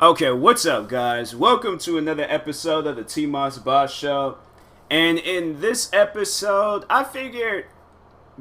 Okay, what's up, guys? Welcome to another episode of the TMossBoss Show. And in this episode, I figured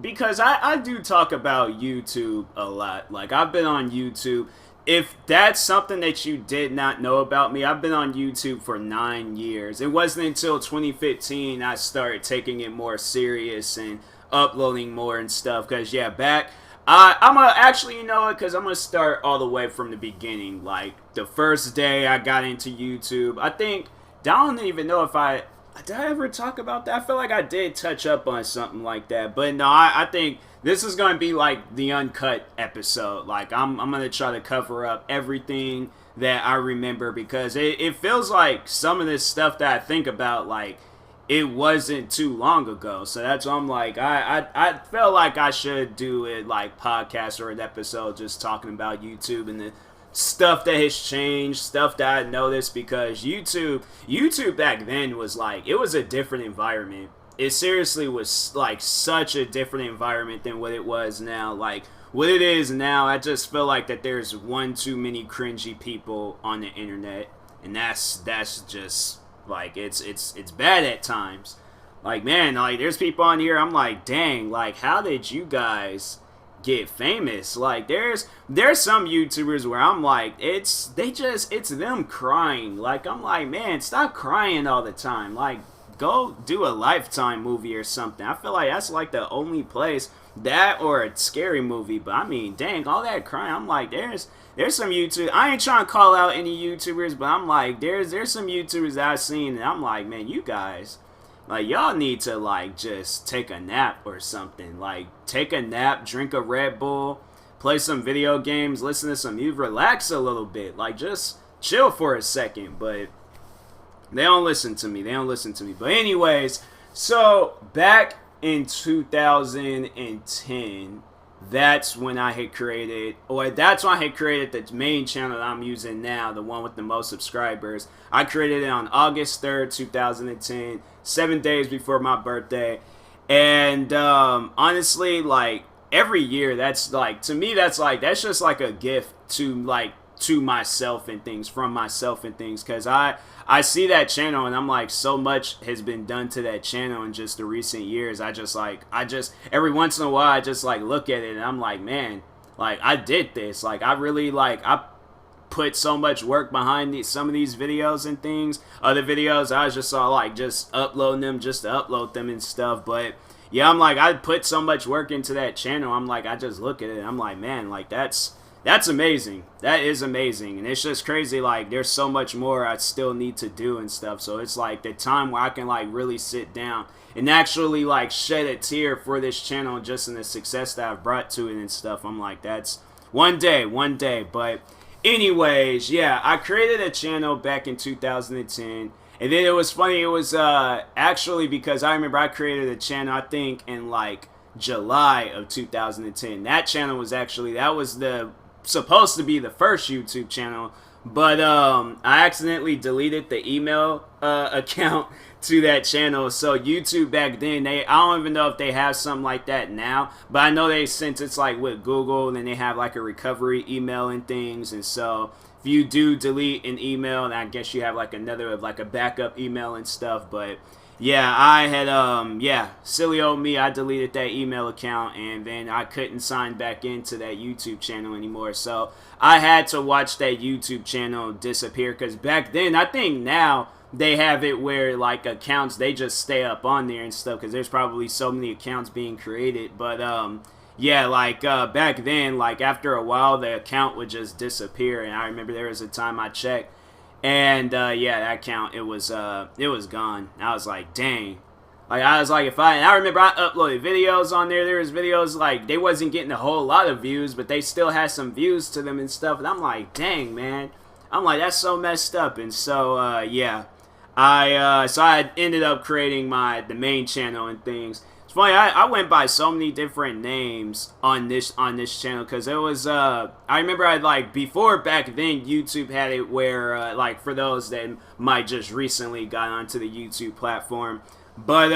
because I do talk about YouTube a lot. Like, I've been on YouTube. If that's something that you did not know about me, I've been on YouTube for 9 years. It wasn't until 2015 I started taking it more serious and uploading more and stuff. Because, yeah, I'm gonna actually, you know what, because I'm gonna start all the way from the beginning. Like, the first day I got into YouTube, I don't even know if did I ever talk about that? I feel like I did touch up on something like that. But no, I think this is gonna be like the uncut episode. Like, I'm gonna try to cover up everything that I remember because it feels like some of this stuff that I think about, like, it wasn't too long ago. So that's why I'm like, I felt like I should do it like podcast or an episode just talking about YouTube and the stuff that has changed, stuff that I noticed, because YouTube back then was like, it was a different environment. It seriously was like such a different environment than what it was now. Like, what it is now, I just feel like that there's one too many cringy people on the internet, and that's just like, it's bad at times. Like, man, like, there's people on here, I'm like, dang, like, how did you guys get famous? Like, there's some YouTubers where I'm like, it's them crying. Like, I'm like, man, stop crying all the time. Like, go do a Lifetime movie or something. I feel like that's like the only place, that or a scary movie. But I mean, dang, all that crying, I'm like, there's some YouTube. I ain't trying to call out any YouTubers, but I'm like, there's some YouTubers that I've seen, and I'm like, man, you guys, like, y'all need to, like, just take a nap or something. Like, take a nap, drink a Red Bull, play some video games, listen to some music, relax a little bit. Like, just chill for a second. But they don't listen to me. But anyways, so back in 2010, that's when I had created the main channel that I'm using now, the one with the most subscribers. I created it on August 3rd, 2010, 7 days before my birthday. And honestly, like, every year, that's like, to me, that's just like a gift to myself and things, from myself and things, because I see that channel and I'm like, so much has been done to that channel in just the recent years. I just every once in a while, I just like look at it and I'm like, man, like, I did this. Like, I really, like, I put so much work behind some of these videos and things. Other videos, I was just just uploading them just to upload them and stuff. But yeah, I'm like, I put so much work into that channel. I'm like, I just look at it and I'm like, man, like, that's amazing. That is amazing. And it's just crazy. Like, there's so much more I still need to do and stuff. So it's like the time where I can, like, really sit down and actually, like, shed a tear for this channel just in the success that I've brought to it and stuff. I'm like, that's one day. But anyways, yeah, I created a channel back in 2010. And then it was funny. It was actually because I remember I created a channel, I think, in, like, July of 2010. That channel was actually, that was supposed to be the first YouTube channel, but I accidentally deleted the email account to that channel. So YouTube back then, I don't even know if they have something like that now, but I know since it's like with Google, and then they have like a recovery email and things. And so if you do delete an email, then I guess you have like another, like a backup email and stuff. But yeah, I had, silly old me, I deleted that email account, and then I couldn't sign back into that YouTube channel anymore. So I had to watch that YouTube channel disappear, because back then, I think now they have it where, like, accounts, they just stay up on there and stuff, because there's probably so many accounts being created. But yeah, like, back then, like, after a while, the account would just disappear. And I remember there was a time I checked, and yeah, that account, it was gone. I was like, dang. Like, I was like, I remember I uploaded videos on there. There was videos, like, they wasn't getting a whole lot of views, but they still had some views to them and stuff. And I'm like, dang, man. I'm like, that's so messed up. And so yeah, I ended up creating the main channel and things. It's funny, I went by so many different names on this channel, because it was I remember before, back then, YouTube had it where like, for those that might just recently got onto the YouTube platform, but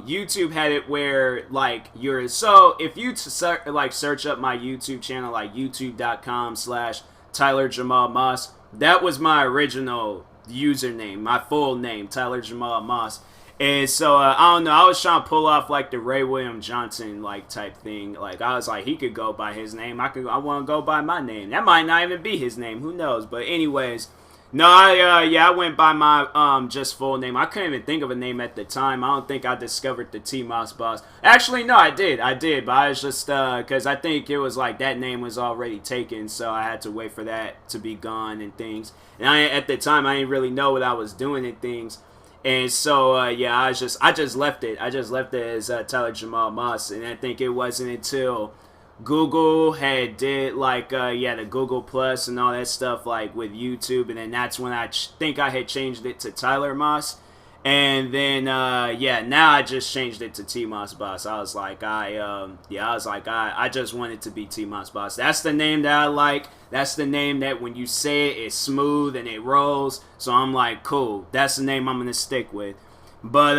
YouTube had it where, like, if you search up my YouTube channel, like youtube.com/Tyler Jamal Moss, that was my original username, my full name, Tyler Jamal Moss. And so I don't know. I was trying to pull off like the Ray William Johnson like type thing. Like I was like, he could go by his name. I want to go by my name. That might not even be his name. Who knows? But anyways, no, I went by my just full name. I couldn't even think of a name at the time. I don't think I discovered the TMossBoss. Actually, no, I did, but I was just because I think it was like that name was already taken, so I had to wait for that to be gone and things. And at the time I didn't really know what I was doing and things. And so, I just left it. I just left it as Tyler Jamal Moss. And I think it wasn't until Google had did like, the Google Plus and all that stuff like with YouTube. And then that's when I think I had changed it to Tyler Moss. And then, now I just changed it to TMossBoss. I was like, I just wanted to be TMossBoss. That's the name that I like. That's the name that when you say it, it's smooth and it rolls. So I'm like, cool. That's the name I'm going to stick with. But,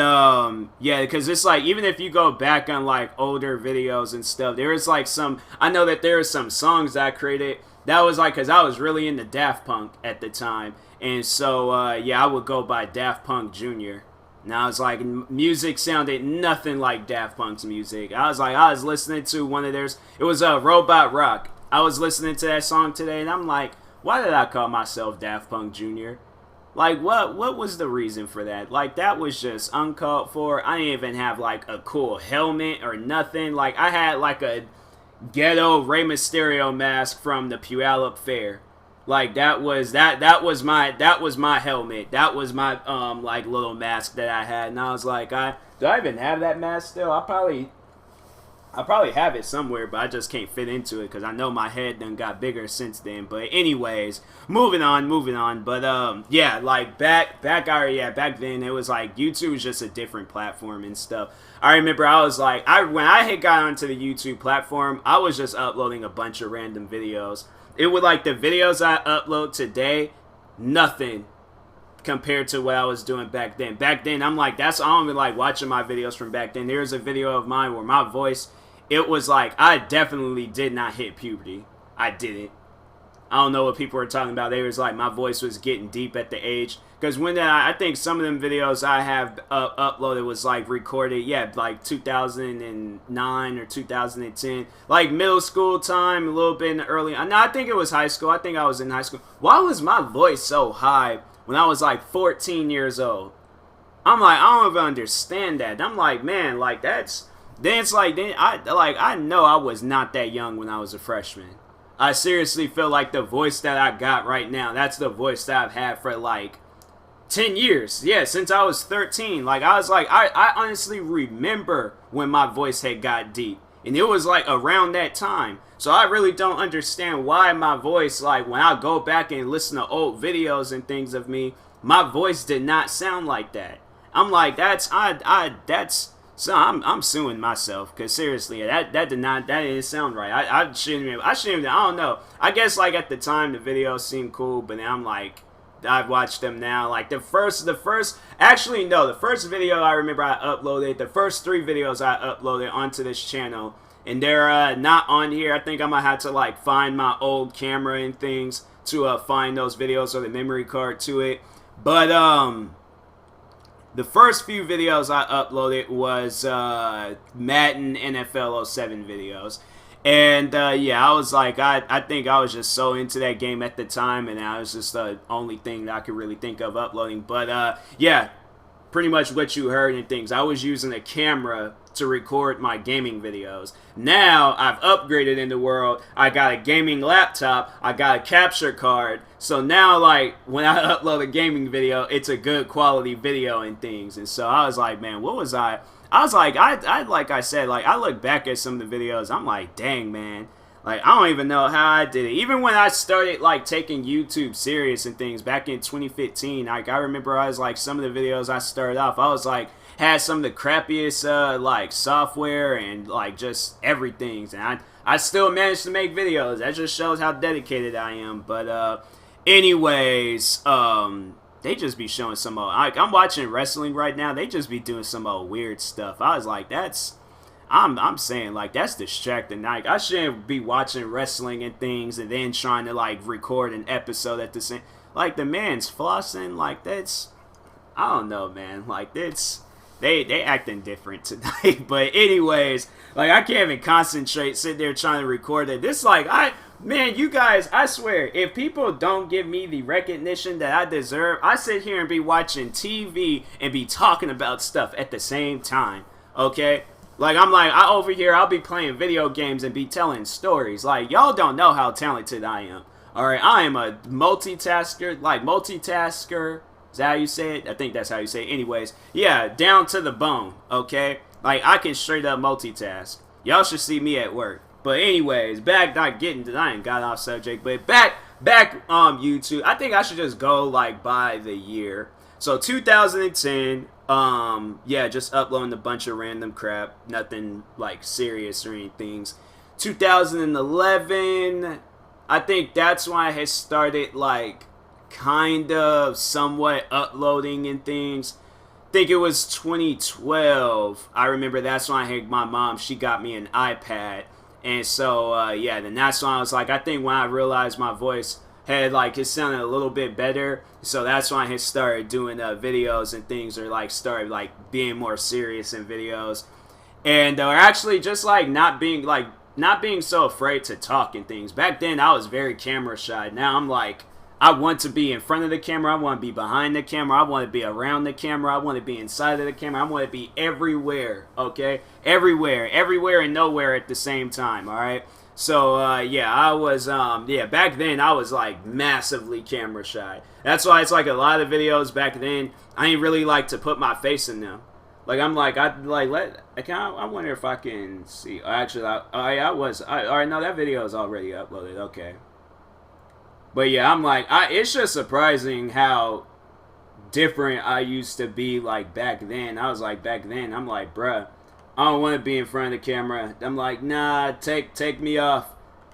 because it's like, even if you go back on like older videos and stuff, there is like I know that there are some songs that I created. That was like, because I was really into Daft Punk at the time. And so, I would go by Daft Punk Jr. Now, it's like, music sounded nothing like Daft Punk's music. I was listening to one of theirs. It was Robot Rock. I was listening to that song today, and I'm like, why did I call myself Daft Punk Jr.? Like, what was the reason for that? Like, that was just uncalled for. I didn't even have, like, a cool helmet or nothing. Like, I had, like, a ghetto Rey Mysterio mask from the Puyallup Fair. Like that was my helmet. That was my like little mask that I had, and I was like, do I even have that mask still? I probably have it somewhere, but I just can't fit into it because I know my head done got bigger since then. But anyways, moving on. But like back then it was like YouTube was just a different platform and stuff. I remember I was like, when I had got onto the YouTube platform, I was just uploading a bunch of random videos. It would like the videos I upload today, nothing compared to what I was doing back then. Back then, I'm like, I don't even like watching my videos from back then. There's a video of mine where my voice, it was like, I definitely did not hit puberty. I didn't. I don't know what people were talking about. They was like, my voice was getting deep at the age. Because when I think some of them videos I have uploaded was like recorded, like 2009 or 2010. Like middle school time, a little bit in the early. No, I think it was high school. I think I was in high school. Why was my voice so high when I was like 14 years old? I'm like, I don't even understand that. I'm like, man, like that's. Then it's like, I know I was not that young when I was a freshman. I seriously feel like the voice that I got right now, that's the voice that I've had for like 10 years. Yeah, since I was 13. Like, I was like, I honestly remember when my voice had got deep. And it was like around that time. So I really don't understand why my voice, like when I go back and listen to old videos and things of me, my voice did not sound like that. I'm like, so I'm suing myself because seriously, that didn't sound right. I shouldn't I don't know. I guess like at the time the videos seemed cool, but now I'm like, I've watched them now. Like the first video I remember I uploaded, the first 3 videos I uploaded onto this channel, and they're not on here. I think I'm gonna have to like find my old camera and things to find those videos or the memory card to it. But the first few videos I uploaded was Madden NFL 07 videos. And I was like, I think I was just so into that game at the time, and that was just the only thing that I could really think of uploading. But pretty much what you heard and things. I was using a camera to record my gaming videos. Now I've upgraded in the world. I got a gaming laptop. I got a capture card. So now like when I upload a gaming video, it's a good quality video and things. And so I was like, man, what was I was like, like I said, like I look back at some of the videos, I'm like, dang man, like I don't even know how I did it. Even when I started like taking YouTube serious and things back in 2015, like I remember I was like some of the videos I started off, I was like had some of the crappiest like software and like just everything, and I still managed to make videos. That just shows how dedicated I am. But anyways, they just be showing some old, I'm watching wrestling right now. They just be doing some old weird stuff. I was like, I'm saying like that's distracting. Like I shouldn't be watching wrestling and things and then trying to like record an episode at the same. like the man's flossing, like that's, I don't know, man, like it's, they acting different tonight. But anyways, like I can't even concentrate, sit there trying to record it. This like man, you guys, I swear, if people don't give me the recognition that I deserve, I sit here and be watching TV and be talking about stuff at the same time, okay? Like, I over here, I'll be playing video games and be telling stories. Like, y'all don't know how talented I am, alright? I am a multitasker, is that how you say it? I think that's how you say it. Anyways, yeah, down to the bone, okay? Like, I can straight up multitask. Y'all should see me at work. But anyways, back, not getting to, I ain't got off subject, but back YouTube. I think I should just go like by the year. So 2010, yeah, just uploading a bunch of random crap, nothing like serious or anything. 2011, I think that's when I had started like kind of somewhat uploading and things. I think it was 2012. I remember that's when I had my mom, she got me an iPad. And so, yeah, then that's when I was like, I think when I realized my voice had, like, it sounded a little bit better. So that's when I had started doing videos and things, or, like, started, like, being more serious in videos. And, or actually just, like, not being so afraid to talk and things. Back then, I was very camera shy. Now I'm like, I want to be in front of the camera. I want to be behind the camera. I want to be around the camera. I want to be inside of the camera. I want to be everywhere, okay? Everywhere and nowhere at the same time, all right? So, yeah, I was, yeah, back then I was, like, massively camera shy. That's why it's, like, a lot of videos back then, I ain't really like to put my face in them. Like, I'm like, I wonder if I can see. Actually, all right, no, that video is already uploaded, okay. But yeah, I'm like, it's just surprising how different I used to be like back then. I was like, back then, I'm like, bruh, I don't want to be in front of the camera. I'm like, nah, take me off.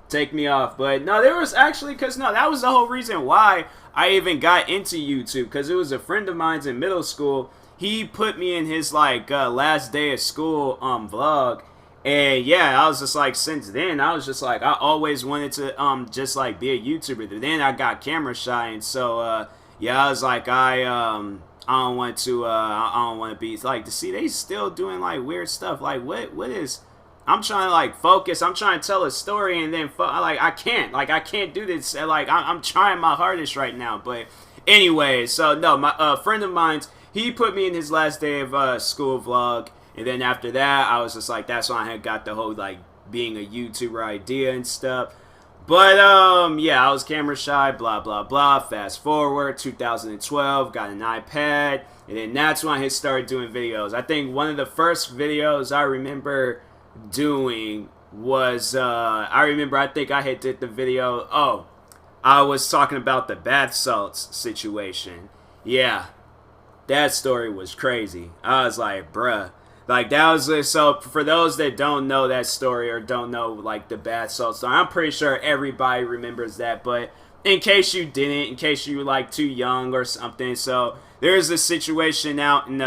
Take me off. But no, there was actually, because no, that was the whole reason why I even got into YouTube. Because it was a friend of mine's in middle school. He put me in his like last day of school vlog. And yeah, I was just like, since then, I was just like, I always wanted to just like be a YouTuber. But then I got camera shy, and so yeah, I was like, I don't want to be like, to see they still doing like weird stuff. Like what is? I'm trying to like focus. I'm trying to tell a story, and then I can't do this. Like I'm trying my hardest right now. But anyway, so no, my friend of mine's, he put me in his last day of school vlog. And then after that, I was just like, that's when I had got the whole, like, being a YouTuber idea and stuff. But, yeah, I was camera shy, blah, blah, blah. Fast forward, 2012, got an iPad. And then that's when I had started doing videos. I think one of the first videos I remember doing was, I think I had did the video, I was talking about the bath salts situation. Yeah, that story was crazy. I was like, bruh. Like, that was, so for those that don't know that story or don't know, like, the bath salt story, I'm pretty sure everybody remembers that, but in case you didn't, in case you were, like, too young or something, so there's a situation out in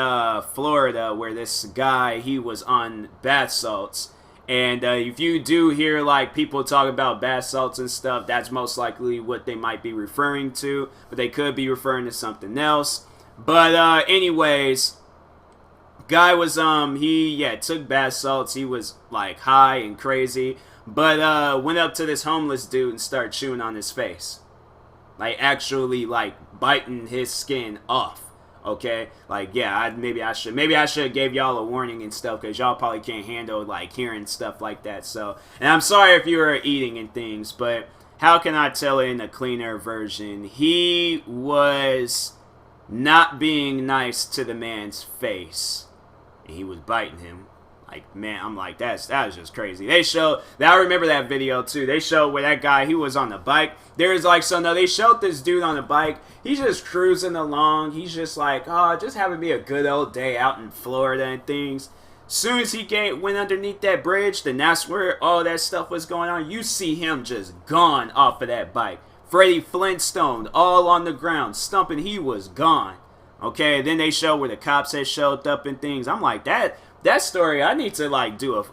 Florida where this guy, he was on bath salts, and if you do hear, like, people talk about bath salts and stuff, that's most likely what they might be referring to, but they could be referring to something else. But anyways, guy was he took bath salts. He was like high and crazy, but went up to this homeless dude and started chewing on his face, like actually like biting his skin off. Okay, like yeah, maybe I should have gave y'all a warning and stuff, because y'all probably can't handle like hearing stuff like that. So, and I'm sorry if you were eating and things, but how can I tell it in a cleaner version? He was not being nice to the man's face. And he was biting him. Like, man, I'm like, that was just crazy. They showed, I remember that video too. They showed where that guy, he was on the bike. There's like, so no, they showed this dude on the bike. He's just cruising along. He's just like, oh, just having me a good old day out in Florida and things. Soon as he went underneath that bridge, then that's where all that stuff was going on. You see him just gone off of that bike. Freddie Flintstone, all on the ground, stumping, he was gone. Okay, then they show where the cops had showed up and things. I'm like, that story, I need to like do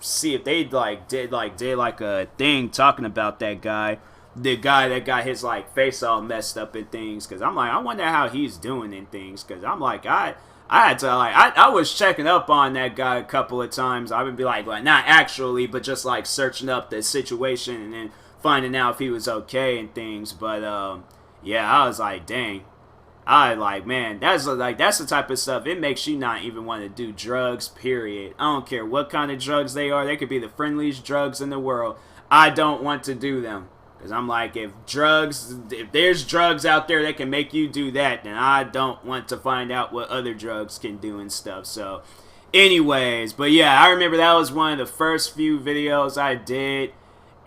see if they like did a thing talking about that guy. the guy that got his like face all messed up and things, because I'm like, I wonder how he's doing and things, because I'm like, I had to like I was checking up on that guy a couple of times. I would be like not actually, but just like searching up the situation and then finding out if he was okay and things. But yeah, I was like, dang. I like, man, that's the type of stuff. It makes you not even want to do drugs, period. I don't care what kind of drugs they are. They could be the friendliest drugs in the world. I don't want to do them. Because I'm like, if there's drugs out there that can make you do that, then I don't want to find out what other drugs can do and stuff. So, anyways, but yeah, I remember that was one of the first few videos I did.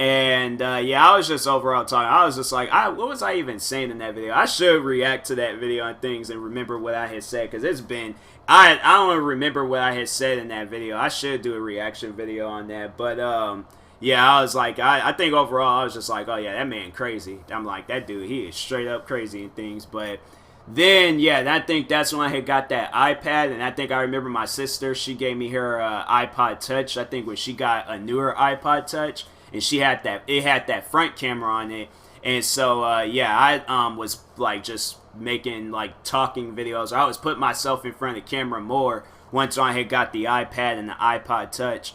And yeah, I was just overall talking. I was just like, what was I even saying in that video? I should react to that video and things and remember what I had said, because it's been, I don't remember what I had said in that video. I should do a reaction video on that. But yeah, I was like, I think overall I was just like, oh yeah, that man crazy. I'm like, that dude, he is straight up crazy and things. But then yeah, I think that's when I had got that iPad, and I think I remember my sister, she gave me her iPod Touch. I think when she got a newer iPod Touch. And she had it had that front camera on it. And so, yeah, I was, like, just making, like, talking videos. I was putting myself in front of the camera more once I had got the iPad and the iPod Touch.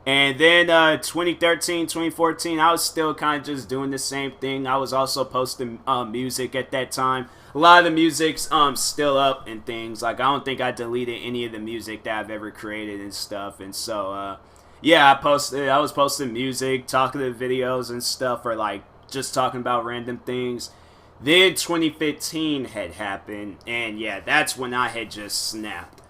And then 2013, 2014, I was still kind of just doing the same thing. I was also posting music at that time. A lot of the music's still up and things. Like, I don't think I deleted any of the music that I've ever created and stuff. And so, yeah, I was posting music, talking to videos and stuff, or like just talking about random things. Then 2015 had happened, and yeah, that's when I had just snapped.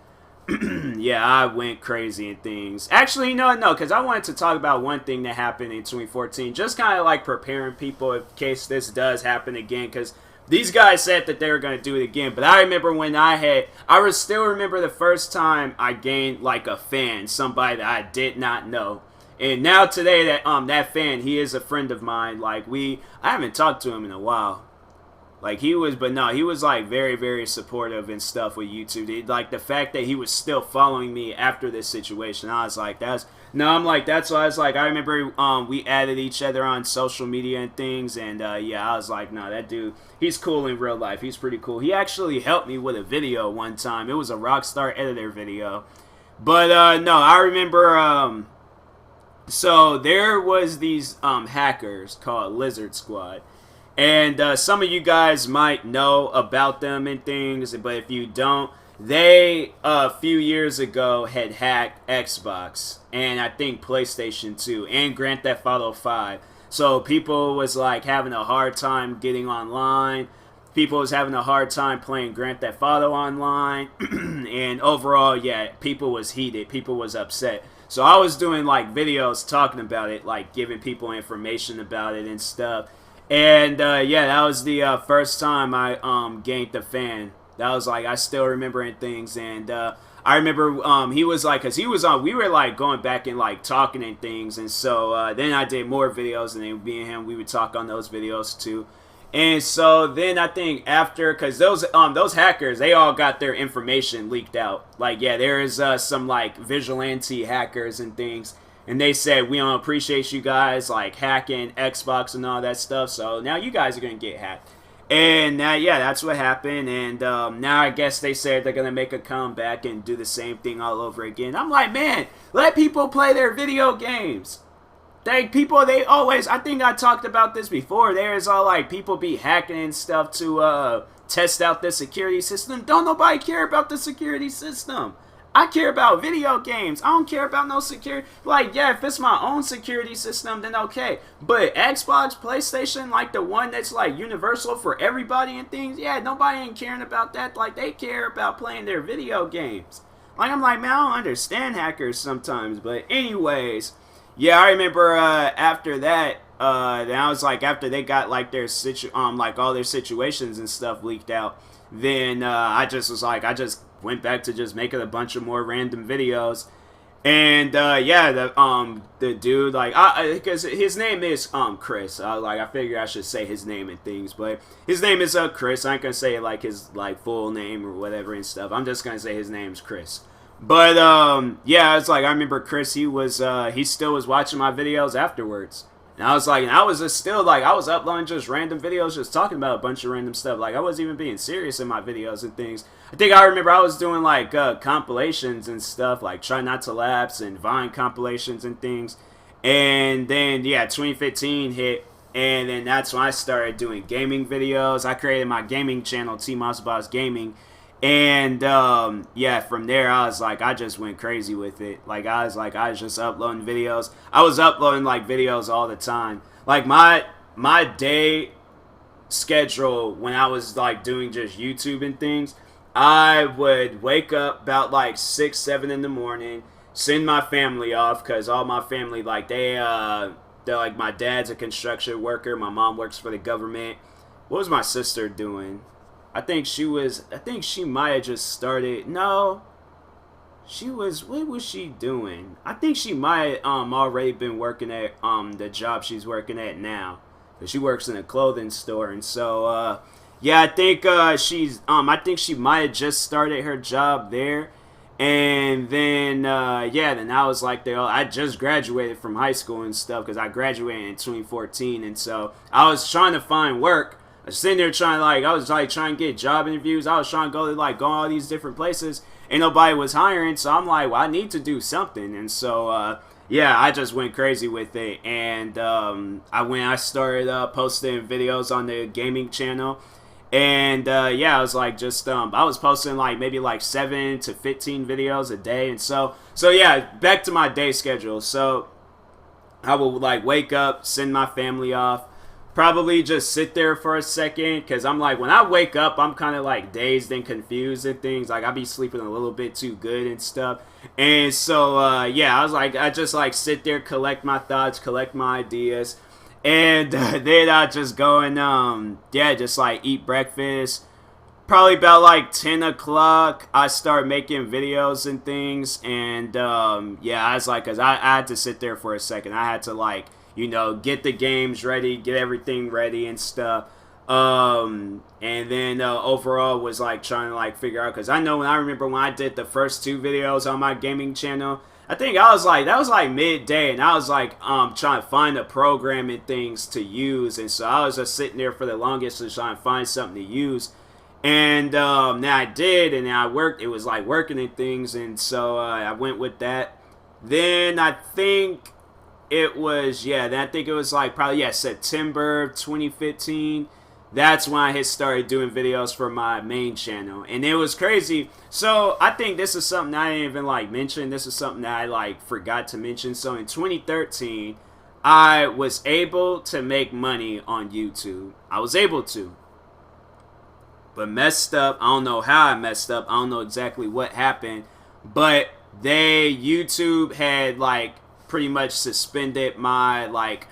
Yeah, I went crazy and things. Actually, no, because I wanted to talk about one thing that happened in 2014, just kind of like preparing people in case this does happen again, because these guys said that they were going to do it again, but I remember when I still remember the first time I gained like a fan, somebody that I did not know. And now today that fan, he is a friend of mine. Like I haven't talked to him in a while. Like he was like very, very supportive and stuff with YouTube. Like the fact that he was still following me after this situation, I was like, that's why I was like, I remember we added each other on social media and things, and yeah, I was like, no, that dude, he's cool in real life. He's pretty cool. He actually helped me with a video one time. It was a Rockstar Editor video. But no, I remember so there was these hackers called Lizard Squad. And some of you guys might know about them and things, but if you don't, they a few years ago had hacked Xbox and I think PlayStation 2 and Grand Theft Auto 5. So people was like having a hard time getting online. People was having a hard time playing Grand Theft Auto online. And overall, yeah, people was heated. People was upset. So I was doing like videos talking about it, like giving people information about it and stuff. And yeah, that was the first time I gained the fan. That was like, I still remembering things. And I remember he was like, because he was on, we were like going back and like talking and things. And so then I did more videos, and then me and him, we would talk on those videos too. And so then I think after, because those hackers, they all got their information leaked out. Like, yeah, there is some like vigilante hackers and things. And they said, we don't appreciate you guys, like, hacking Xbox and all that stuff. So now you guys are going to get hacked. And now, yeah, that's what happened. And now I guess they said they're going to make a comeback and do the same thing all over again. I'm like, man, let people play their video games. They always, I think I talked about this before. There's all, like, people be hacking and stuff to test out the security system. Don't nobody care about the security system. I care about video games. I don't care about no security. Like, yeah, if it's my own security system, then okay. But Xbox, PlayStation, like the one that's like universal for everybody and things, yeah, nobody ain't caring about that. Like, they care about playing their video games. Like, I'm like, man, I don't understand hackers sometimes. But anyways, yeah, I remember after that, then I was like, after they got like their like all their situations and stuff leaked out, then I just was like, I just went back to just making a bunch of more random videos. And yeah, the dude, like, because his name is Chris. I figure I should say his name and things, but his name is Chris. I ain't gonna say like his like full name or whatever and stuff. I'm just gonna say his name's Chris. But yeah, it's like I remember Chris. He still was watching my videos afterwards. And I was like, and I was just still like, I was uploading just random videos, just talking about a bunch of random stuff. Like, I wasn't even being serious in my videos and things. I think I remember I was doing like compilations and stuff, like Try Not to Lapse and Vine compilations and things. And then, yeah, 2015 hit. And then that's when I started doing gaming videos. I created my gaming channel, TMossBoss Gaming. And, yeah, from there, I was like, I just went crazy with it. Like, I was just uploading videos. I was uploading, like, videos all the time. Like, my day schedule when I was, like, doing just YouTube and things, I would wake up about, like, 6, 7 in the morning, send my family off, because all my family, like, they're like, my dad's a construction worker, my mom works for the government. What was my sister doing? I think she might have just started. No, what was she doing? I think she might already been working at the job she's working at now. Cause she works in a clothing store, and so yeah, I think I think she might have just started her job there. And then, yeah, then I was like, I just graduated from high school and stuff, because I graduated in 2014, and so I was trying to find work. I was sitting there trying to get job interviews. I was trying to go all these different places, and nobody was hiring, so I'm like, well, I need to do something. And so, yeah, I just went crazy with it, and I started posting videos on the gaming channel. And yeah, I was like, I was posting like maybe like 7 to 15 videos a day. And so yeah, back to my day schedule. So I would like wake up, send my family off, probably just sit there for a second, because I'm like, when I wake up, I'm kind of like dazed and confused and things. Like, I be sleeping a little bit too good and stuff. And so yeah, I was like, I just like sit there, collect my thoughts, collect my ideas. And then I just go and, yeah, just like eat breakfast. Probably about like 10 o'clock, I start making videos and things. And, yeah, I was like, because I had to sit there for a second. I had to, like, you know, get the games ready, get everything ready and stuff. And then overall was like trying to like figure out, because I remember when I did the first 2 videos on my gaming channel, I think that was like midday, and I was like trying to find a program and things to use. And so I was just sitting there for the longest to try and find something to use. And then I did, and then I worked. It was like working and things, and so I went with that. Then I think it was like probably September 2015. That's when I had started doing videos for my main channel. And it was crazy. So I think this is something I didn't even like mention. This is something that I like forgot to mention. So in 2013, I was able to make money on YouTube. I was able to. But messed up. I don't know how I messed up. I don't know exactly what happened. But YouTube had like pretty much suspended my like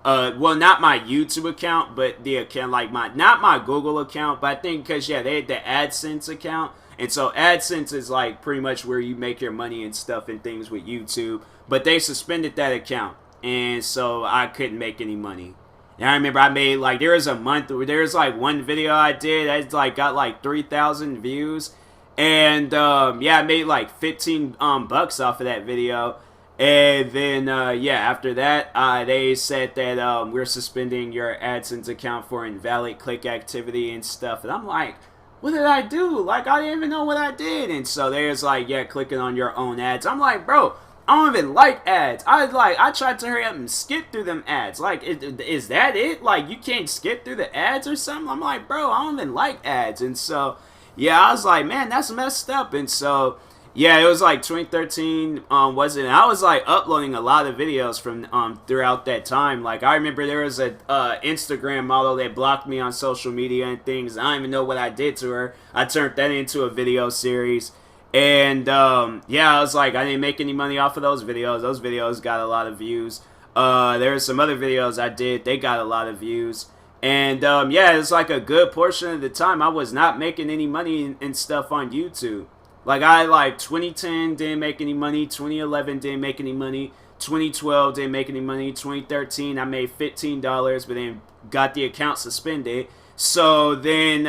well, not my YouTube account, but the account, like not my Google account, but I think because, yeah, they had the AdSense account. And so AdSense is like pretty much where you make your money and stuff and things with YouTube. But they suspended that account. And so I couldn't make any money. And I remember I made like, there was a month where there was like one video I did. I like got like 3,000 views. And yeah, I made like 15 bucks off of that video. And then, yeah, after that, they said that we're suspending your AdSense account for invalid click activity and stuff. And I'm like, what did I do? Like, I didn't even know what I did. And so there's like, yeah, clicking on your own ads. I'm like, bro, I don't even like ads. I tried to hurry up and skip through them ads. Like, is that it? Like, you can't skip through the ads or something? I'm like, bro, I don't even like ads. And so, yeah, I was like, man, that's messed up. And so, yeah, it was like 2013, wasn't it? I was like uploading a lot of videos from throughout that time. Like, I remember there was a Instagram model that blocked me on social media and things. I don't even know what I did to her. I turned that into a video series. And yeah, I was like, I didn't make any money off of those videos. Those videos got a lot of views. There were some other videos I did. They got a lot of views. And yeah, it's like a good portion of the time I was not making any money and stuff on YouTube. Like, 2010 didn't make any money, 2011 didn't make any money, 2012 didn't make any money, 2013 I made $15, but then got the account suspended. So then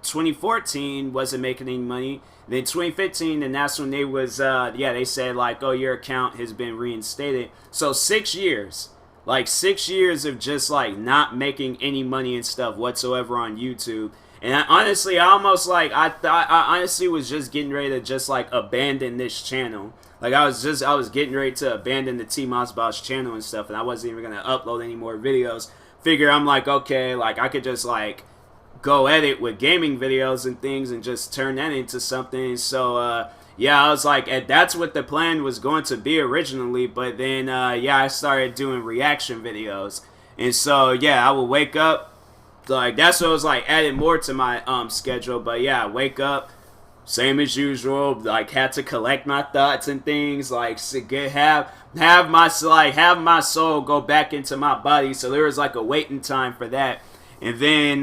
2014 wasn't making any money. Then 2015, and that's when they was, yeah, they said like, oh, your account has been reinstated. So 6 years. like 6 years of just like not making any money and stuff whatsoever on YouTube. And honestly, I honestly was just getting ready to just like abandon this channel. Like I was getting ready to abandon the TMossBoss channel and stuff, and I wasn't even gonna upload any more videos. Figure I'm like, okay, like I could just like go edit with gaming videos and things and just turn that into something. So yeah, I was like, that's what the plan was going to be originally, but then yeah, I started doing reaction videos. And so yeah, I would wake up, like that's what was like adding more to my schedule. But yeah, I wake up, same as usual, like had to collect my thoughts and things, like have my soul go back into my body. So there was like a waiting time for that. And then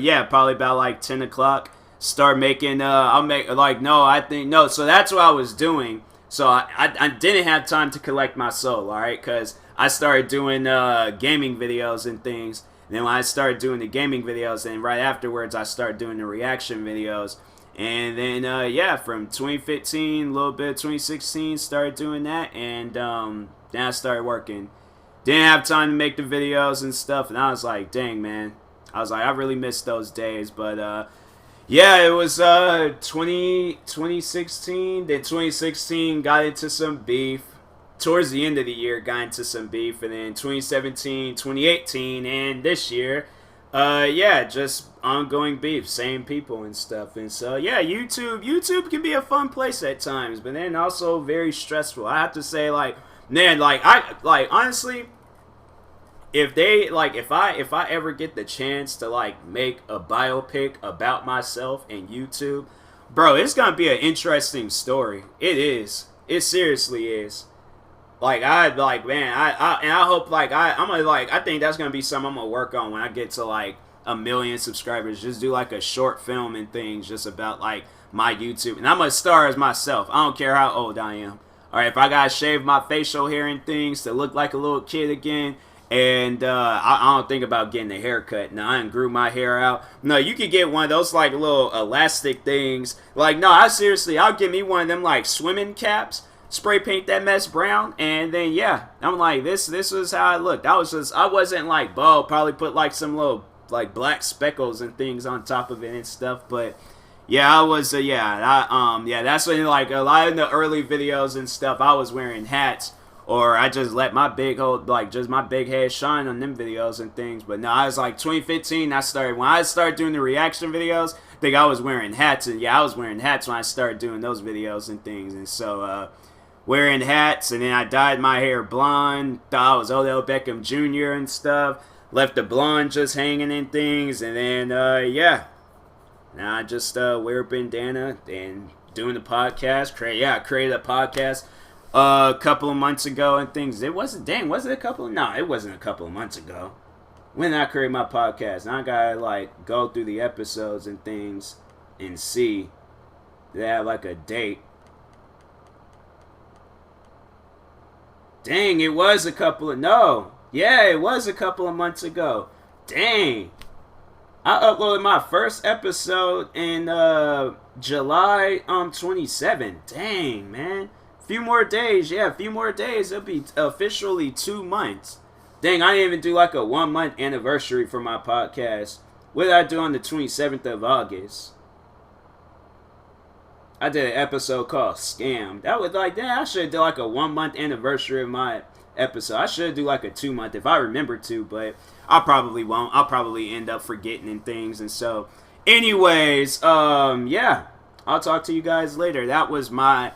yeah, probably about like 10 o'clock, start making so that's what I was doing. So I didn't have time to collect my soul, alright, because I started doing gaming videos and things. And then when I started doing the gaming videos, then right afterwards I started doing the reaction videos. And then yeah, from 2015, a little bit of 2016, started doing that. And then I started working. Didn't have time to make the videos and stuff, and I was like, dang, man. I was like, I really missed those days. But yeah, it was 2016. Then 2016 got into some beef. Towards the end of the year, got into some beef. And then 2017, 2018, and this year, yeah, just ongoing beef. Same people and stuff. And so, yeah, YouTube can be a fun place at times, but then also very stressful. I have to say, like, man, like, honestly, if I ever get the chance to like make a biopic about myself and YouTube, bro, it's gonna be an interesting story. It is. It seriously is. Like I hope like I'm gonna like I think that's gonna be something I'm gonna work on when I get to like 1 million subscribers. Just do like a short film and things just about like my YouTube, and I'm gonna star as myself. I don't care how old I am. All right, if I gotta shave my facial hair and things to look like a little kid again. And I don't think about getting a haircut. No, I didn't grew my hair out. No, you could get one of those like little elastic things. Like, no, I'll get me one of them like swimming caps. Spray paint that mess brown, and then yeah, I'm like, this was how I looked. I wasn't like bald. Probably put like some little like black speckles and things on top of it and stuff. But yeah, I was yeah, that's when like a lot of the early videos and stuff, I was wearing hats. Or I just let my big my big head shine on them videos and things. But no, I was like 2015. When I started doing the reaction videos, I think I was wearing hats. And yeah, I was wearing hats when I started doing those videos and things. And so wearing hats, and then I dyed my hair blonde. Thought I was Odell Beckham Jr. and stuff. Left the blonde just hanging and things. And then yeah, now I just wear a bandana and doing the podcast. I created a podcast a couple of months ago and things. It wasn't a couple of months ago. When I create my podcast, I gotta like go through the episodes and things and see. They have like a date. Dang, it was a couple of months ago. Dang. I uploaded my first episode in July 27. Dang, man. Few more days, it'll be officially 2 months. Dang, I didn't even do like a 1 month anniversary for my podcast. What did I do on the 27th of August? I did an episode called Scam. That was like, damn, I should do like a 1 month anniversary of my episode. I should do like a 2 month if I remember to, but I probably won't. I'll probably end up forgetting and things. And so, anyways, yeah, I'll talk to you guys later. That was my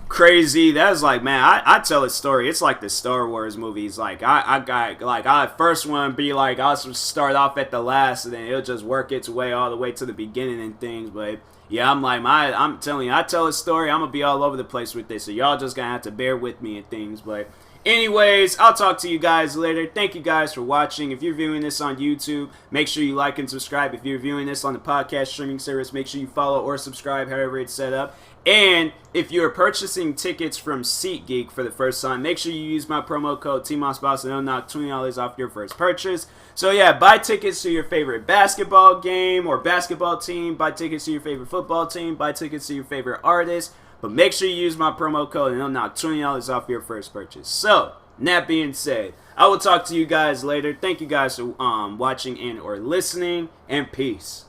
crazy. That's like, man, I tell a story. It's like the Star Wars movies. Like I first one be like, I'll start off at the last, and then it'll just work its way all the way to the beginning and things. But yeah, I'm telling you, I tell a story, I'm gonna be all over the place with this, so y'all just gonna have to bear with me and things. But anyways, I'll talk to you guys later. Thank you guys for watching. If you're viewing this on YouTube, make sure you like and subscribe. If you're viewing this on the podcast streaming service, make sure you follow or subscribe, however it's set up. And if you're purchasing tickets from SeatGeek for the first time, make sure you use my promo code TMossBoss and it'll knock $20 off your first purchase. So yeah, buy tickets to your favorite basketball game or basketball team, buy tickets to your favorite football team, buy tickets to your favorite artist, but make sure you use my promo code and it'll knock $20 off your first purchase. So, And that being said, I will talk to you guys later. Thank you guys for watching and or listening, and peace.